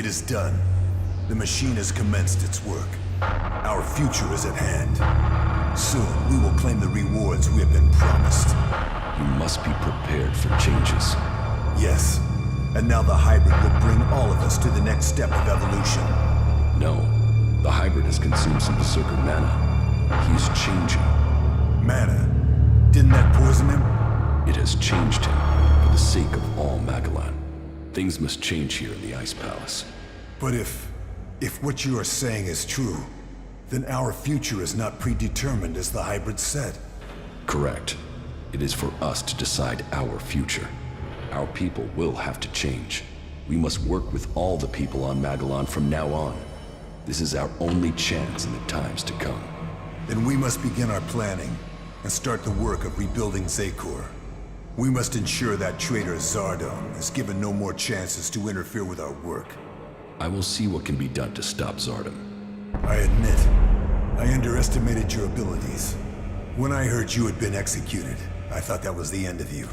It is done. The machine has commenced its work. Our future is at hand. Soon, we will claim the rewards we have been promised. You must be prepared for changes. Yes. And now the hybrid will bring all of us to the next step of evolution. No. The hybrid has consumed some Berserker mana. He is changing. Mana? Didn't that poison him? It has changed him for the sake of all Magalan. Things must change here in the Ice Palace. But if what you are saying is true, then our future is not predetermined as the hybrid said. Correct. It is for us to decide our future. Our people will have to change. We must work with all the people on Magalan from now on. This is our only chance in the times to come. Then we must begin our planning and start the work of rebuilding Zakor. We must ensure that traitor Zardom is given no more chances to interfere with our work. I will see what can be done to stop Zardom. I admit, I underestimated your abilities. When I heard you had been executed, I thought that was the end of you.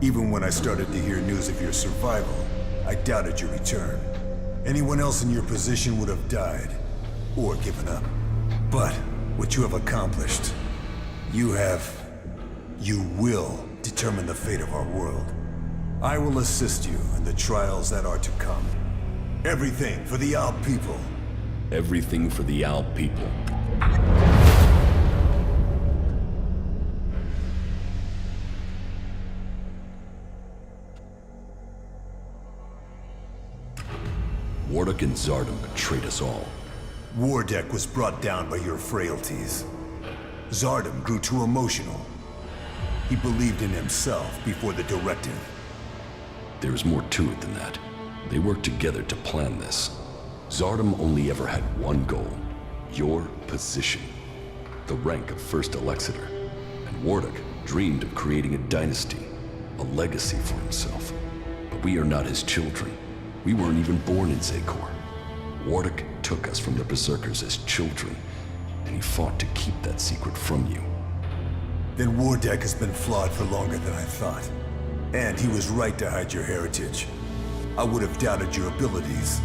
Even when I started to hear news of your survival, I doubted your return. Anyone else in your position would have died, or given up. But what you have accomplished, you will determine the fate of our world. I will assist you in the trials that are to come. Everything for the Owl people. Everything for the Owl people. Wardok and Zardom betrayed us all. Wardek was brought down by your frailties. Zardom grew too emotional. He believed in himself before the directive. There is more to it than that. They worked together to plan this. Zardom only ever had one goal. Your position. The rank of First Elexiter. And Wardok dreamed of creating a dynasty. A legacy for himself. But we are not his children. We weren't even born in Zakor. Wardok took us from the Berserkers as children, and he fought to keep that secret from you. Then Wardek has been flawed for longer than I thought. And he was right to hide your heritage. I would have doubted your abilities.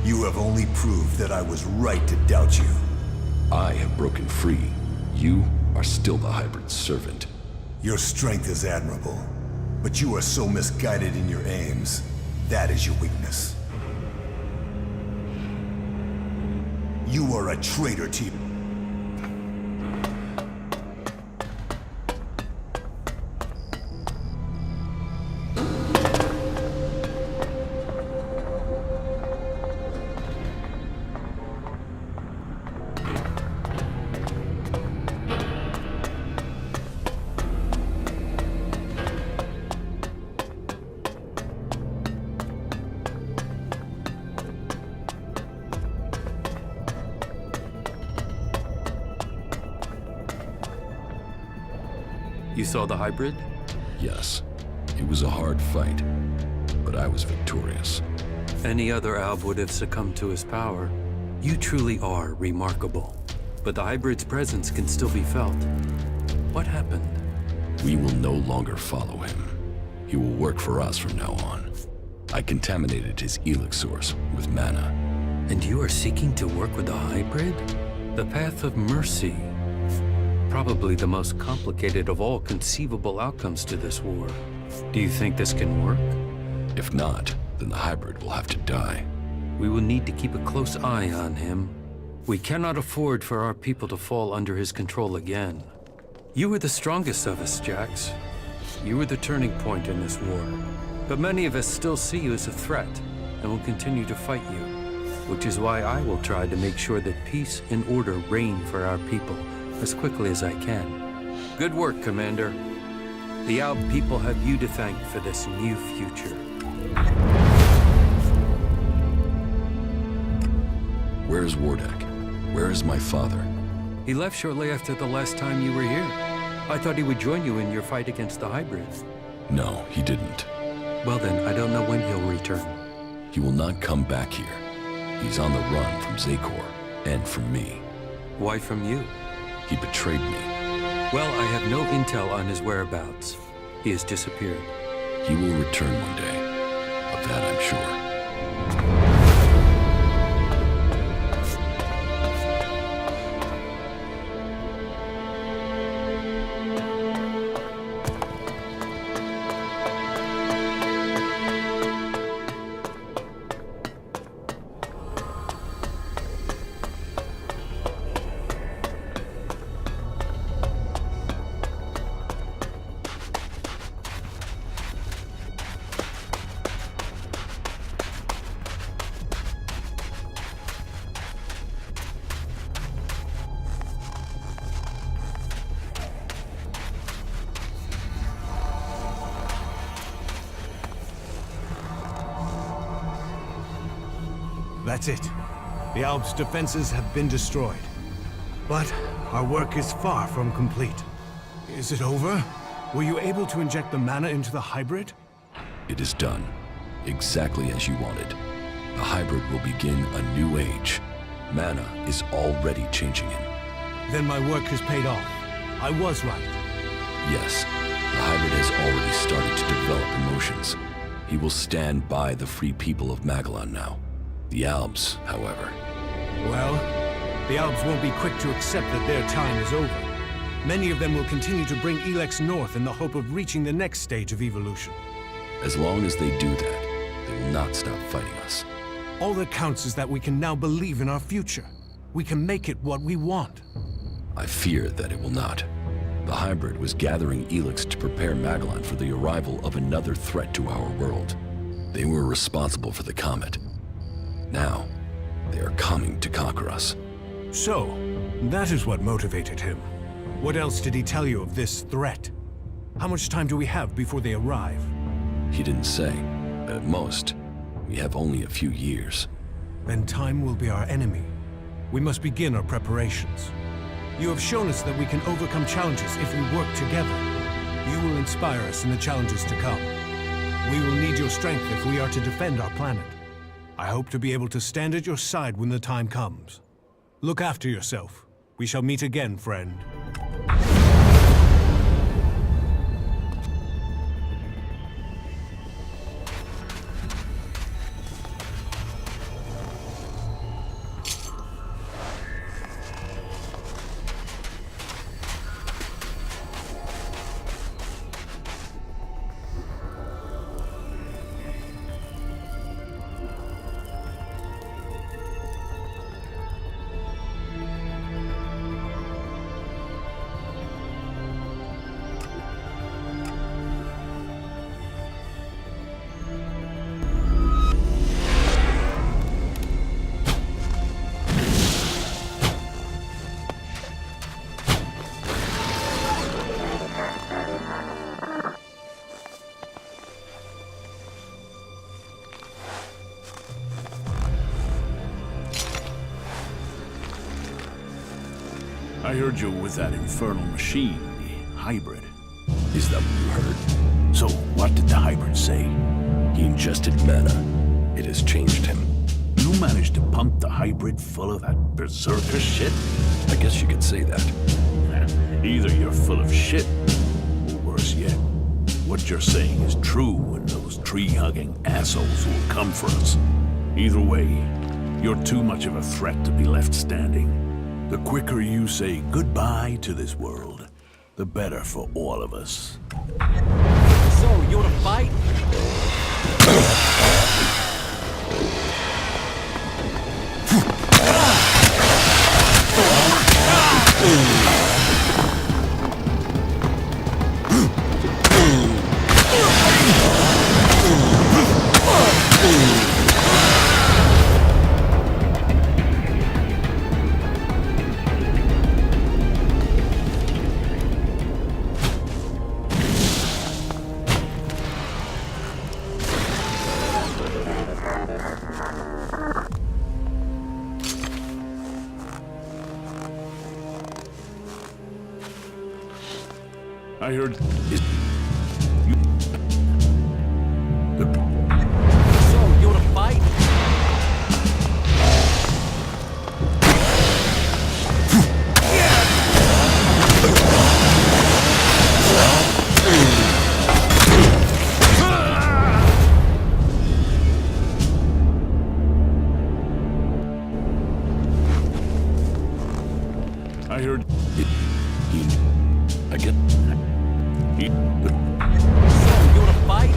You have only proved that I was right to doubt you. I have broken free. You are still the hybrid servant. Your strength is admirable, but you are so misguided in your aims. That is your weakness. You are a traitor to you. You saw the hybrid? Yes. It was a hard fight, but I was victorious. Any other Alb would have succumbed to his power. You truly are remarkable. But the hybrid's presence can still be felt. What happened? We will no longer follow him. He will work for us from now on. I contaminated his ELEX source with mana. And you are seeking to work with the hybrid? The path of mercy. Probably the most complicated of all conceivable outcomes to this war. Do you think this can work? If not, then the hybrid will have to die. We will need to keep a close eye on him. We cannot afford for our people to fall under his control again. You were the strongest of us, Jax. You were the turning point in this war. But many of us still see you as a threat and will continue to fight you. Which is why I will try to make sure that peace and order reign for our people as quickly as I can. Good work, Commander. The Alb people have you to thank for this new future. Where is Wardek? Where is my father? He left shortly after the last time you were here. I thought he would join you in your fight against the hybrids. No, he didn't. Well then, I don't know when he'll return. He will not come back here. He's on the run from Zakor, and from me. Why from you? He betrayed me. Well, I have no intel on his whereabouts. He has disappeared. He will return one day. Of that I'm sure. That's it. The Alps' defenses have been destroyed. But our work is far from complete. Is it over? Were you able to inject the mana into the hybrid? It is done. Exactly as you wanted. The hybrid will begin a new age. Mana is already changing him. Then my work has paid off. I was right. Yes, the hybrid has already started to develop emotions. He will stand by the free people of Magallan now. The Alps, however. Well, the Alps won't be quick to accept that their time is over. Many of them will continue to bring ELEX north in the hope of reaching the next stage of evolution. As long as they do that, they will not stop fighting us. All that counts is that we can now believe in our future. We can make it what we want. I fear that it will not. The hybrid was gathering ELEX to prepare Magallan for the arrival of another threat to our world. They were responsible for the comet. Now, they are coming to conquer us. So, that is what motivated him. What else did he tell you of this threat? How much time do we have before they arrive? He didn't say. At most, we have only a few years. Then time will be our enemy. We must begin our preparations. You have shown us that we can overcome challenges if we work together. You will inspire us in the challenges to come. We will need your strength if we are to defend our planet. I hope to be able to stand at your side when the time comes. Look after yourself. We shall meet again, friend. I heard you with that infernal machine, the hybrid. Is that what you heard? So, what did the hybrid say? He ingested mana. It has changed him. You managed to pump the hybrid full of that berserker shit? I guess you could say that. Either you're full of shit, or worse yet, what you're saying is true and those tree-hugging assholes will come for us. Either way, you're too much of a threat to be left standing. The quicker you say goodbye to this world, the better for all of us. So, you wanna fight? I heard... So, you wanna fight? I heard... I get... So, you wanna fight?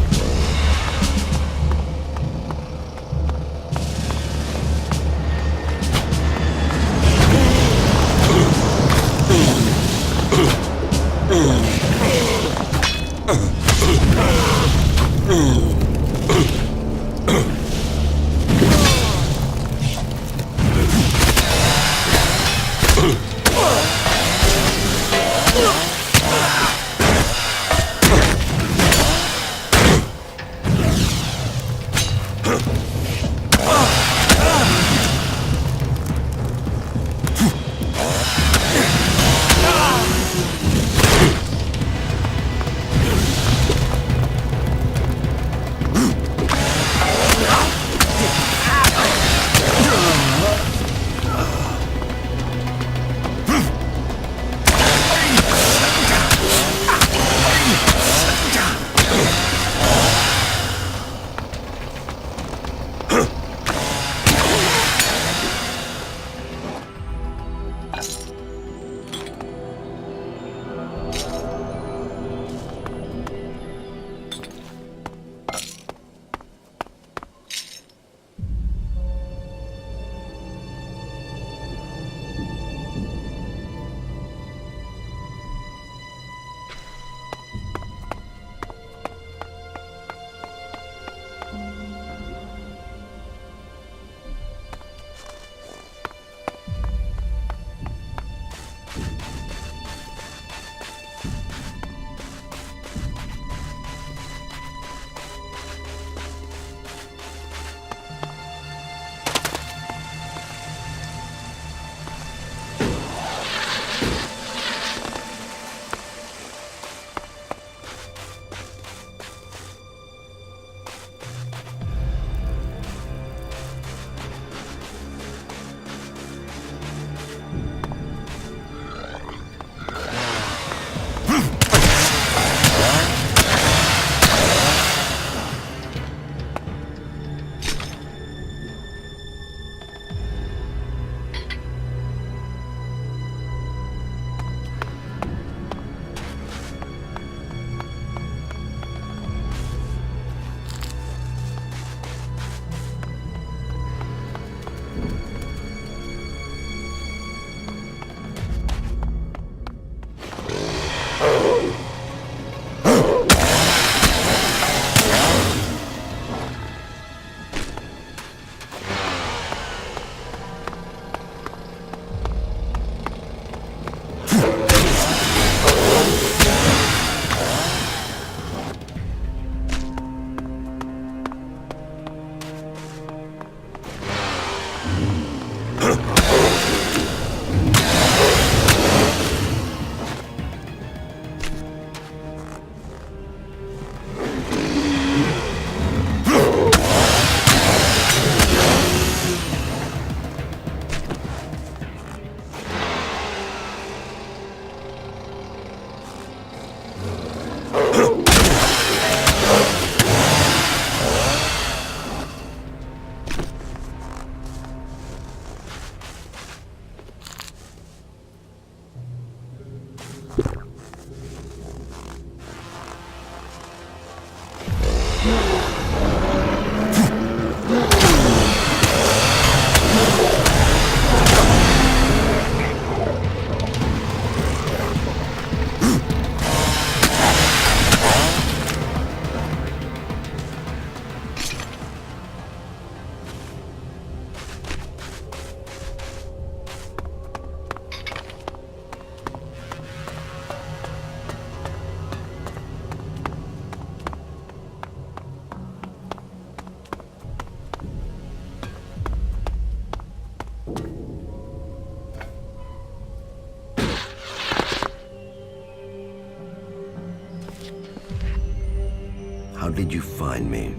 How did you find me?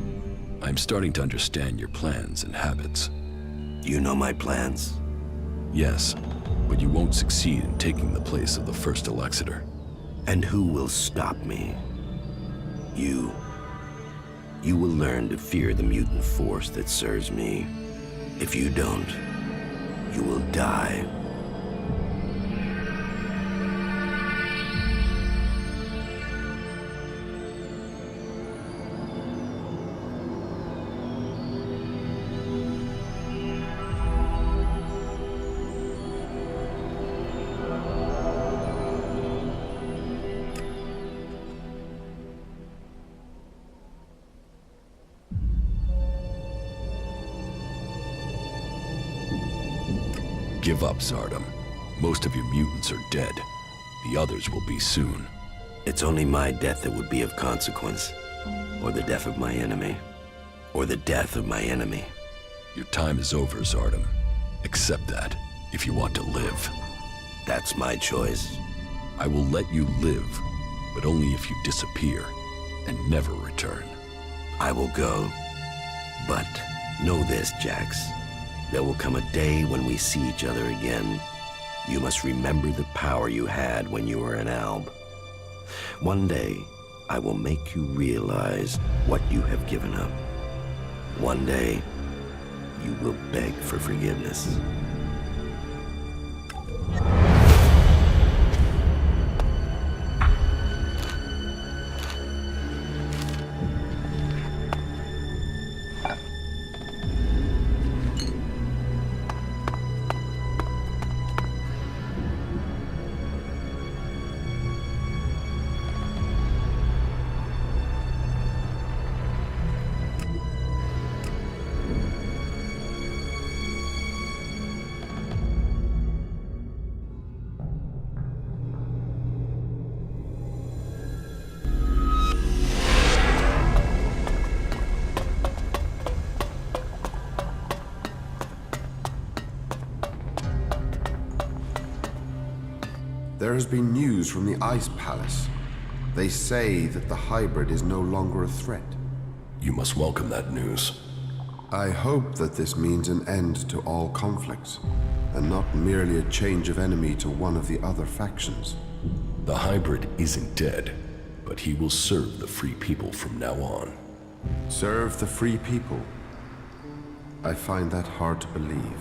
I'm starting to understand your plans and habits. You know my plans? Yes, but you won't succeed in taking the place of the first Elexiter. And who will stop me? You. You will learn to fear the mutant force that serves me. If you don't, you will die. Give up, Zardom. Most of your mutants are dead. The others will be soon. It's only my death that would be of consequence. Or the death of my enemy. Or the death of my enemy. Your time is over, Zardom. Accept that, if you want to live. That's my choice. I will let you live, but only if you disappear and never return. I will go. But know this, Jax. There will come a day when we see each other again. You must remember the power you had when you were an alb. One day, I will make you realize what you have given up. One day, you will beg for forgiveness. There has been news from the Ice Palace. They say that the hybrid is no longer a threat. You must welcome that news. I hope that this means an end to all conflicts, and not merely a change of enemy to one of the other factions. The hybrid isn't dead, but he will serve the free people from now on. Serve the free people? I find that hard to believe.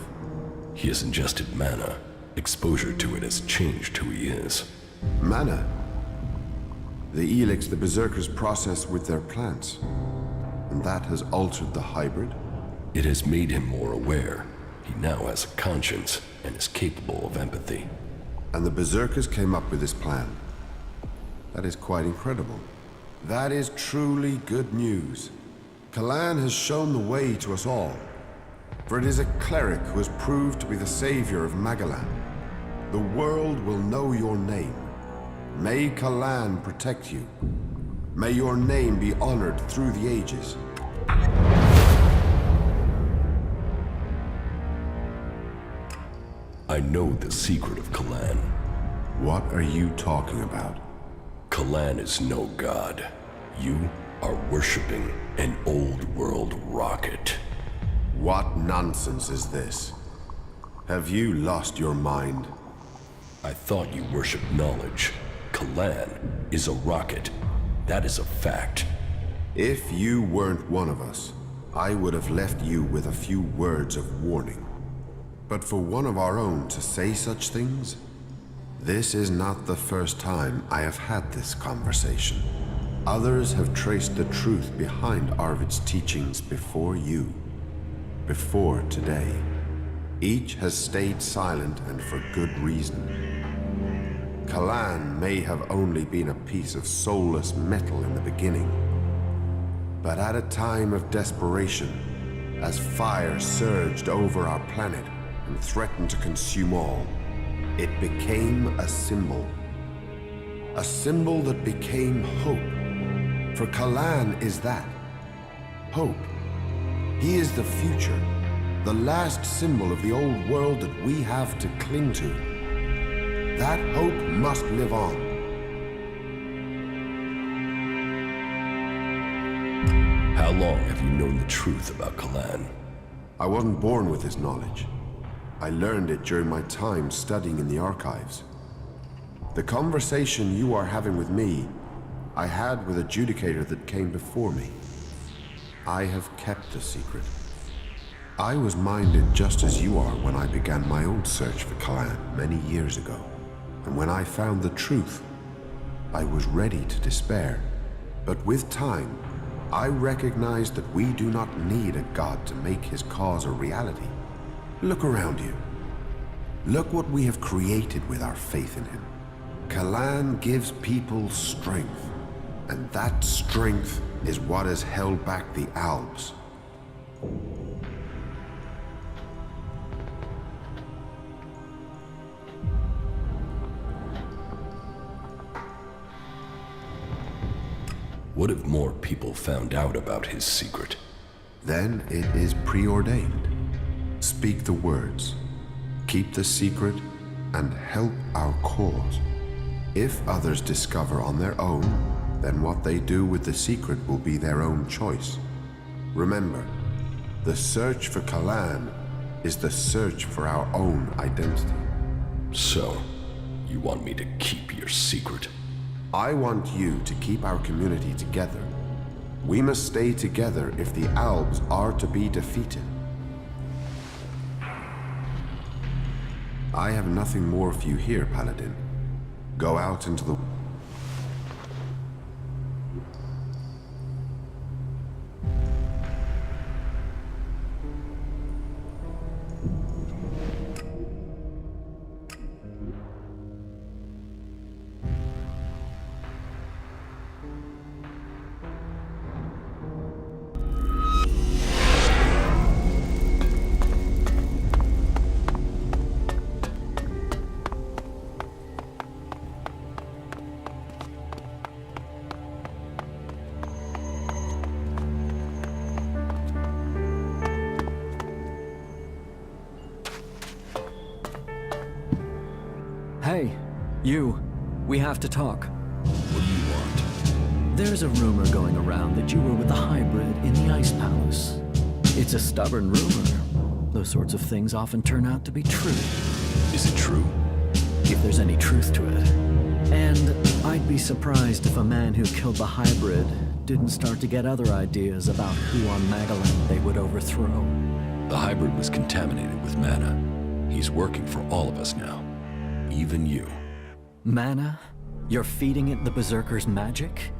He has ingested mana. Exposure to it has changed who he is. Mana? The ELEX the Berserkers process with their plants. And that has altered the hybrid? It has made him more aware. He now has a conscience and is capable of empathy. And the Berserkers came up with this plan. That is quite incredible. That is truly good news. Kalan has shown the way to us all. For it is a cleric who has proved to be the savior of Magalan. The world will know your name. May Kalan protect you. May your name be honored through the ages. I know the secret of Kalan. What are you talking about? Kalan is no god. You are worshipping an old world rocket. What nonsense is this? Have you lost your mind? I thought you worshipped knowledge. Kalan is a rocket. That is a fact. If you weren't one of us, I would have left you with a few words of warning. But for one of our own to say such things? This is not the first time I have had this conversation. Others have traced the truth behind Arvid's teachings before you. Before today. Each has stayed silent and for good reason. Kalan may have only been a piece of soulless metal in the beginning. But at a time of desperation, as fire surged over our planet and threatened to consume all, it became a symbol. A symbol that became hope. For Kalan is that. Hope. He is the future, the last symbol of the old world that we have to cling to. That hope must live on. long have you known the truth about Kalan? I wasn't born with this knowledge. I learned it during my time studying in the archives. The conversation you are having with me, I had with a judicator that came before me. I have kept a secret. I was minded just as you are when I began my own search for Kalan many years ago. And when I found the truth, I was ready to despair. But with time, I recognized that we do not need a god to make his cause a reality. Look around you. Look what we have created with our faith in him. Kalan gives people strength, and that strength is what has held back the Alps. What if more people found out about his secret? Then it is preordained. Speak the words, keep the secret, and help our cause. If others discover on their own, then what they do with the secret will be their own choice. Remember, the search for Kalan is the search for our own identity. So, you want me to keep your secret? I want you to keep our community together. We must stay together if the Alps are to be defeated. I have nothing more for you here, Paladin. Go out into the... Hey, you. We have to talk. What do you want? There's a rumor going around that you were with the hybrid in the Ice Palace. It's a stubborn rumor. Those sorts of things often turn out to be true. Is it true? If there's any truth to it. And I'd be surprised if a man who killed the hybrid didn't start to get other ideas about who on Magallan they would overthrow. The hybrid was contaminated with mana. He's working for all of us now. Even you. Mana? You're feeding it the Berserker's magic?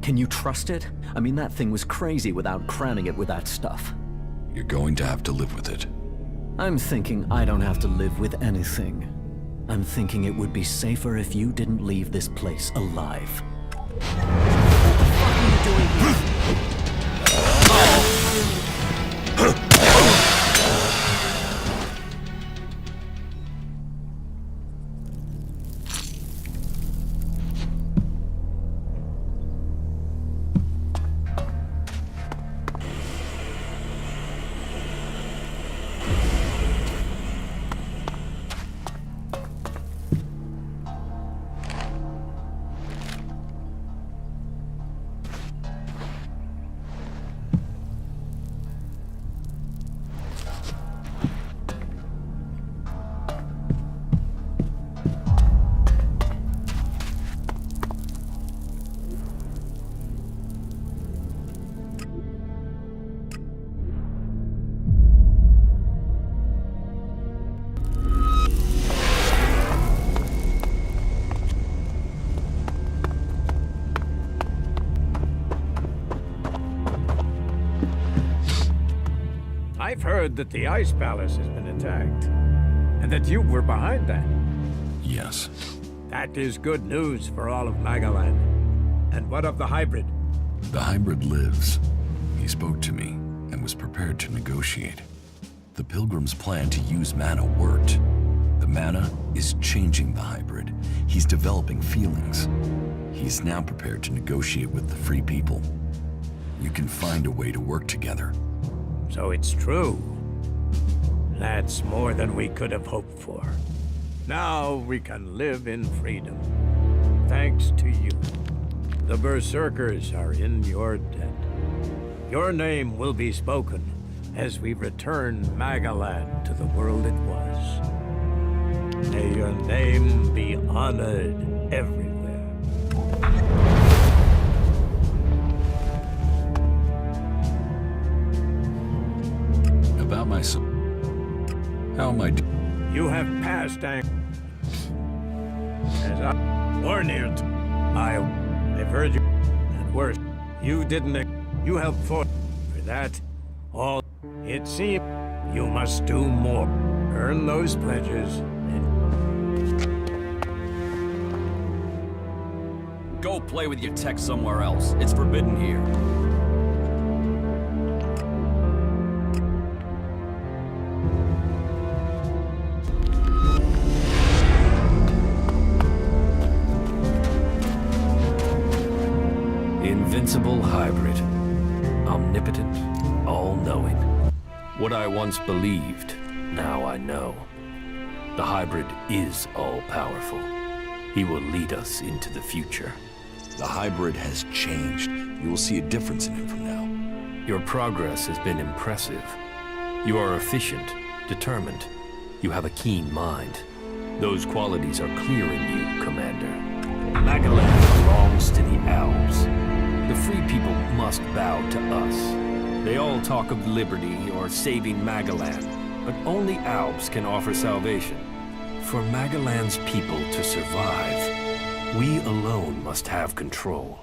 Can you trust it? I mean, that thing was crazy without cramming it with that stuff. You're going to have to live with it. I'm thinking I don't have to live with anything. I'm thinking it would be safer if you didn't leave this place alive. What the fuck are you doing here? I've heard that the Ice Palace has been attacked, and that you were behind that. Yes. That is good news for all of Magallan. And what of the hybrid? The hybrid lives. He spoke to me and was prepared to negotiate. The Pilgrim's plan to use mana worked. The mana is changing the hybrid. He's developing feelings. He's now prepared to negotiate with the free people. You can find a way to work together. So it's true. That's more than we could have hoped for. Now we can live in freedom. Thanks to you. The Berserkers are in your debt. Your name will be spoken as we return Magalan to the world it was. May your name be honored everywhere. About myself. How am I You have passed as I or near to I've heard you, and worse, you didn't. You helped for that. All it seems you must do more. Earn those pledges and Go play with your tech somewhere else. It's forbidden here. Invincible hybrid. Omnipotent, all-knowing. What I once believed, now I know. The hybrid is all-powerful. He will lead us into the future. The hybrid has changed. You will see a difference in him from now. Your progress has been impressive. You are efficient, determined. You have a keen mind. Those qualities are clear in you, Commander. Magalan belongs to the Alps. The free people must bow to us. They all talk of liberty or saving Magalan, but only Alps can offer salvation. For Magalan's people to survive, we alone must have control.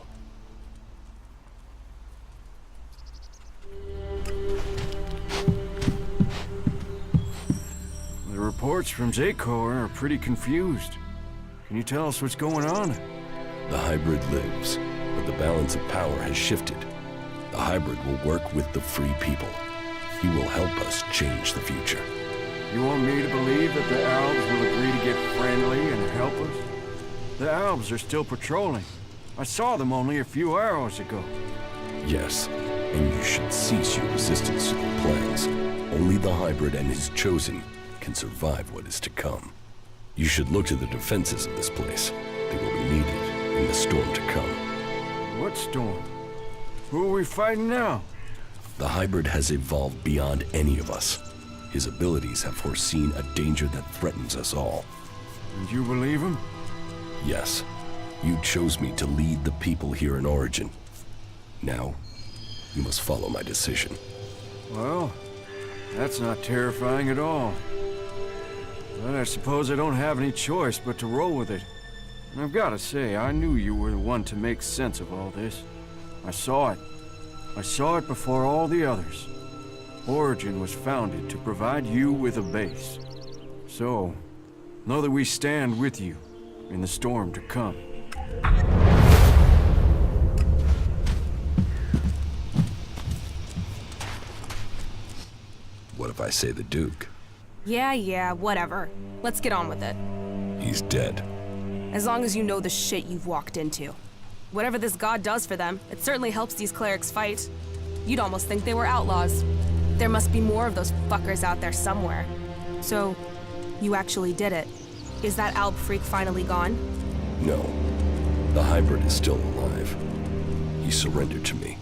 The reports from Zakor are pretty confused. Can you tell us what's going on? The hybrid lives, but the balance of power has shifted. The hybrid will work with the free people. He will help us change the future. You want me to believe that the Alps will agree to get friendly and help us? The Alps are still patrolling. I saw them only a few hours ago. Yes, and you should cease your resistance to their plans. Only the hybrid and his chosen can survive what is to come. You should look to the defenses of this place. They will be needed in the storm to come. What storm? Who are we fighting now? The hybrid has evolved beyond any of us. His abilities have foreseen a danger that threatens us all. And you believe him? Yes. You chose me to lead the people here in Origin. Now, you must follow my decision. Well, that's not terrifying at all. But I suppose I don't have any choice but to roll with it. And I've got to say, I knew you were the one to make sense of all this. I saw it. I saw it before all the others. Origin was founded to provide you with a base. So, know that we stand with you in the storm to come. What if I say the Duke? Yeah, whatever. Let's get on with it. He's dead. As long as you know the shit you've walked into. Whatever this god does for them, it certainly helps these clerics fight. You'd almost think they were outlaws. There must be more of those fuckers out there somewhere. So, you actually did it. Is that Alp freak finally gone? No. The hybrid is still alive. He surrendered to me.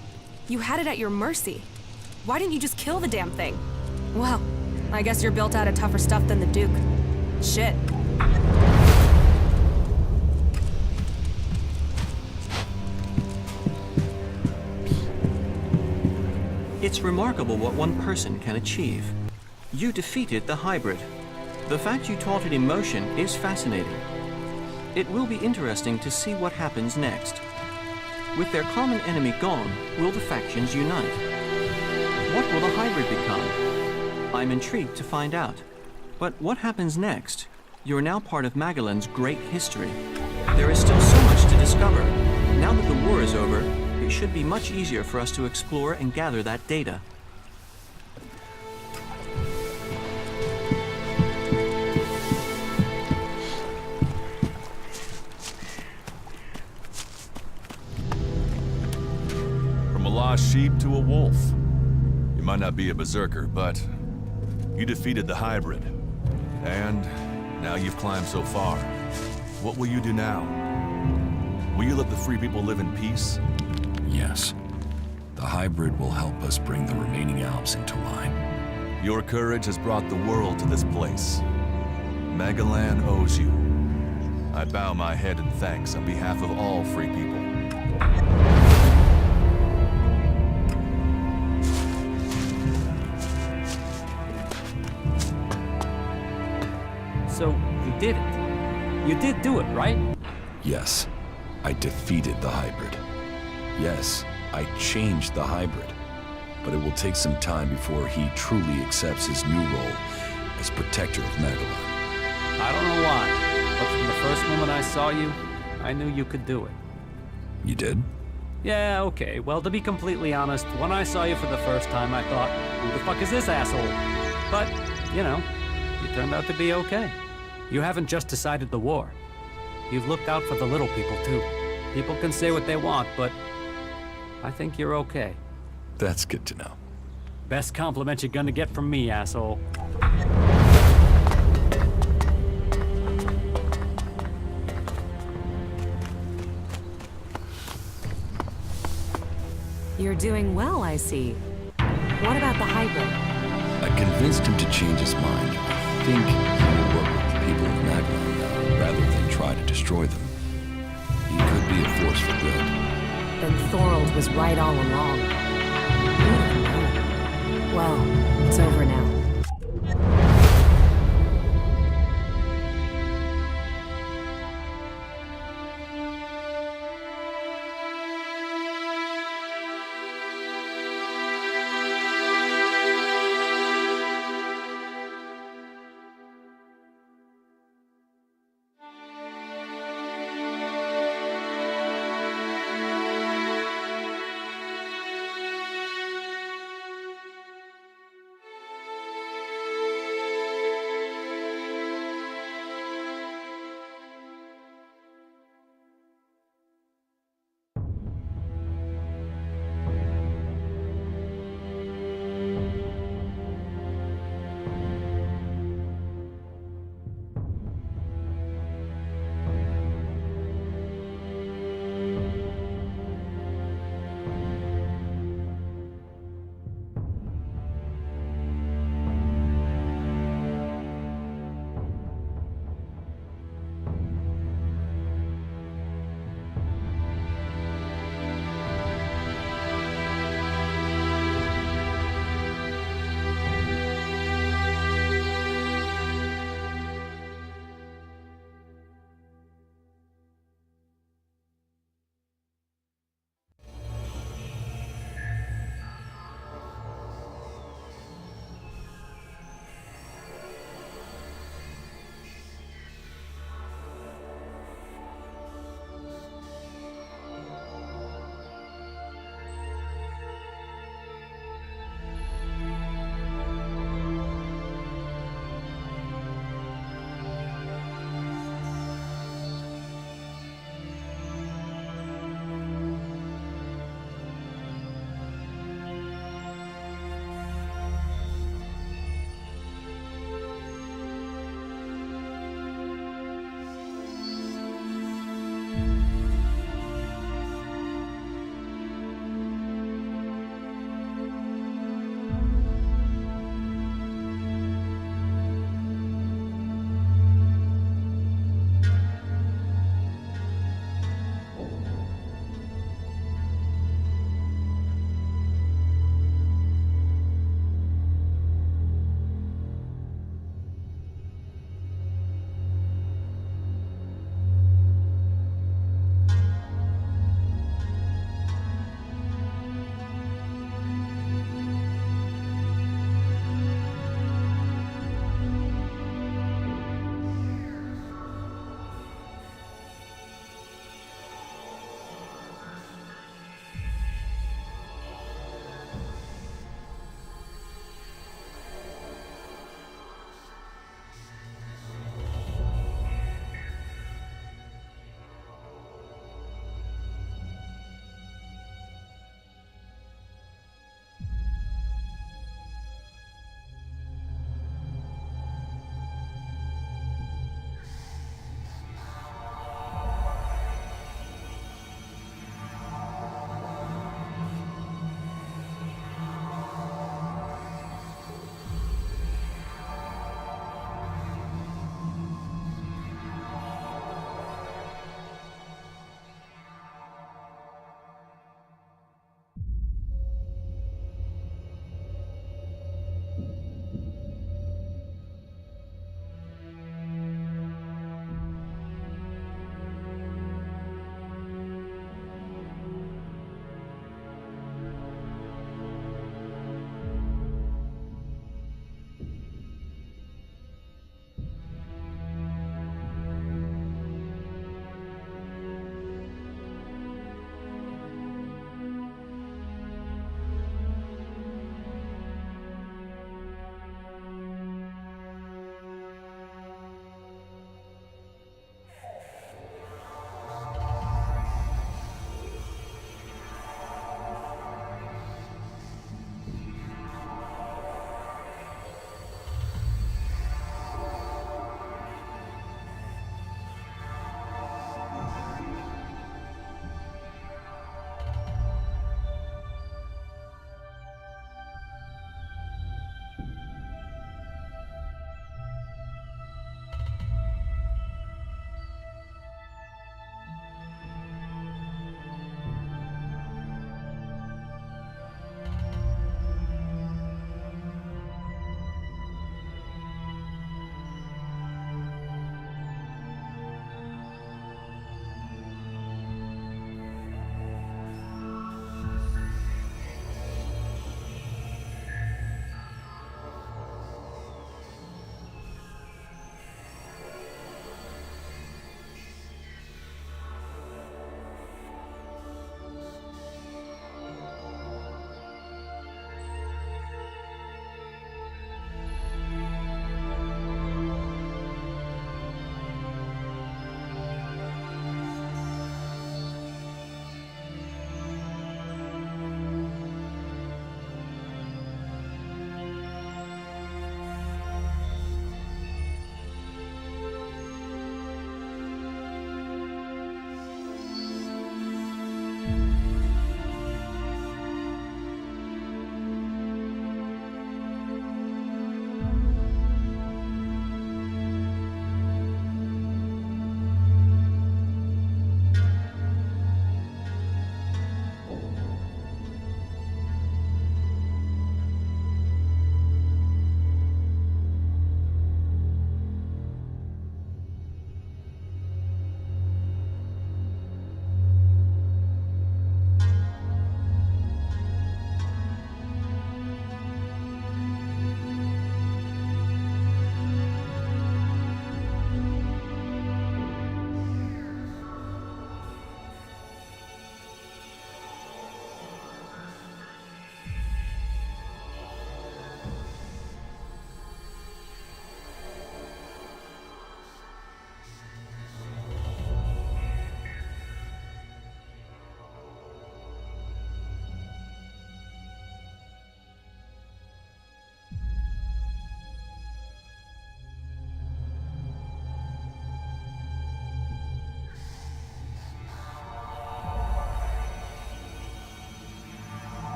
You had it at your mercy. Why didn't you just kill the damn thing? Well, I guess you're built out of tougher stuff than the Duke. Shit. It's remarkable what one person can achieve. You defeated the hybrid. The fact you taught it emotion is fascinating. It will be interesting to see what happens next. With their common enemy gone, will the factions unite? What will the hybrid become? I'm intrigued to find out. But what happens next? You're now part of Magalan's great history. There is still so much to discover. Now that the war is over, it should be much easier for us to explore and gather that data. From a lost sheep to a wolf. You might not be a berserker, but you defeated the hybrid. And now you've climbed so far. What will you do now? Will you let the free people live in peace? Yes. The hybrid will help us bring the remaining Alps into line. Your courage has brought the world to this place. Magalan owes you. I bow my head in thanks on behalf of all free people. So, you did it. You did do it, right? Yes, I defeated the hybrid. Yes, I changed the hybrid. But it will take some time before he truly accepts his new role as protector of Magalan. I don't know why, but from the first moment I saw you, I knew you could do it. You did? Yeah, okay. Well, to be completely honest, when I saw you for the first time, I thought, who the fuck is this asshole? But, you know, you turned out to be okay. You haven't just decided the war. You've looked out for the little people, too. People can say what they want, but I think you're okay. That's good to know. Best compliment you're gonna get from me, asshole. You're doing well, I see. What about the hybrid? I convinced him to change his mind. I think he will work with the people of Magalan now, rather than try to destroy them. He could be a force for good. Then Thorold was right all along. Well, it's over now.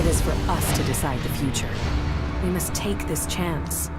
is for us to decide the future. We must take this chance.